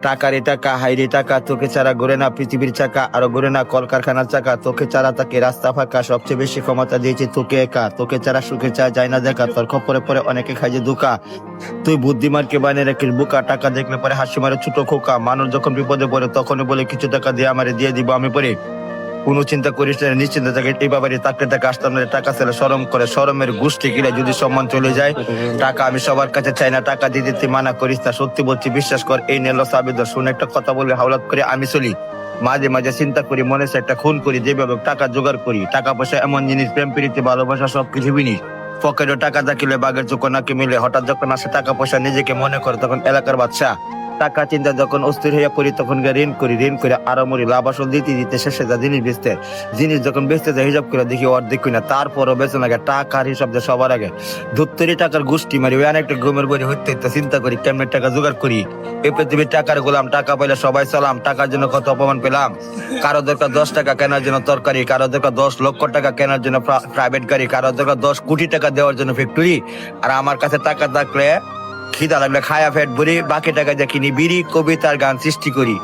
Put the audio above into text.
টাকারে টাকা, হাইরে টাকা, তোকে ছাড়া ঘুরে না পৃথিবীর চাকা, আর ঘুরে না কলকারখানার চাকা। তোকে ছাড়া তাকে রাস্তা ফাঁকা, সবচেয়ে বেশি ক্ষমতা দিয়েছে তোকে একা। তোকে ছাড়া সুখে চা যায় না দেখা, তোর খপরে পরে অনেকে খাই যে ধোঁকা। তুই বুদ্ধিমানকে বানিয়ে রাখিস বোকা, টাকা দেখলে পরে হাসি মারে ছোট খোকা। মানুষ যখন বিপদে পড়ে তখনই বলে কিছু টাকা দিয়ে আমারে দিয়ে দিব আমি পরে। কোনো চিন্তা করিস না, নিশ্চিন্তে থাকে এই বাবারই থাকলে টাকা আসতাম না। টাকা ছেলে শরম করে, শরমের গোষ্ঠী কিনে যদি সম্মান চলে যায়। টাকা আমি সবার কাছে চাই না, টাকা দিতে তুই মানা করিস না। সত্যি বলছি বিশ্বাস কর, এই নেল সাবিদ শুনে একটা কথা বলে হাওলাত করে আমি চলি। মাঝে মাঝে চিন্তা করি, মনে হচ্ছে একটা খুন করি, যেভাবে টাকা জোগাড় করি। টাকা পয়সা এমন জিনিস, প্রেম প্রীতি ভালোবাসা সবকিছু বিনিস। পকেটে টাকা থাকিলে বাঘের চোখ নাকি মিলে। হঠাৎ যখন আসে টাকা পয়সা নিজেকে মনে করে তখন এলাকার বাদশা। টাকা চিন্তা যখন অস্থির হইয়া পড়ি তখন ঋণ করি, ঋণ করে আরো মরি। লাভ আসল দিতে দিতে শেষে যা জিনিস বেচতে, জিনিস যখন বেচতে যায় হিসাব করে দেখি অর্ধেক কিনা, তারপরও বেচে লাগে টাকার হিসাব যে সবার আগে। ধুত্তরি টাকার গোষ্ঠী মারি, ওই অনেকটা ঘুমের বই হইতে হইতে চিন্তা করি কেমনে টাকা জোগাড় করি। এই পৃথিবীর টাকার গোলাম, টাকা পাইলে সবাই সালাম। টাকার জন্য কত অপমান পেলাম। কারো দরকার 10 টাকা কেনার জন্য তরকারি, কারো দরকার 10 লক্ষ টাকা কেনার জন্য প্রাইভেট গাড়ি, কারো দরকার 10 কোটি টাকা দেওয়ার জন্য ফ্যাক্টরি। আর আমার কাছে টাকা থাকলে খিদা লাগলে খায়া ফেট ভরি, বাকি টাকা দিয়ে কিনি বিড়ি, কবিতার গান সৃষ্টি করি।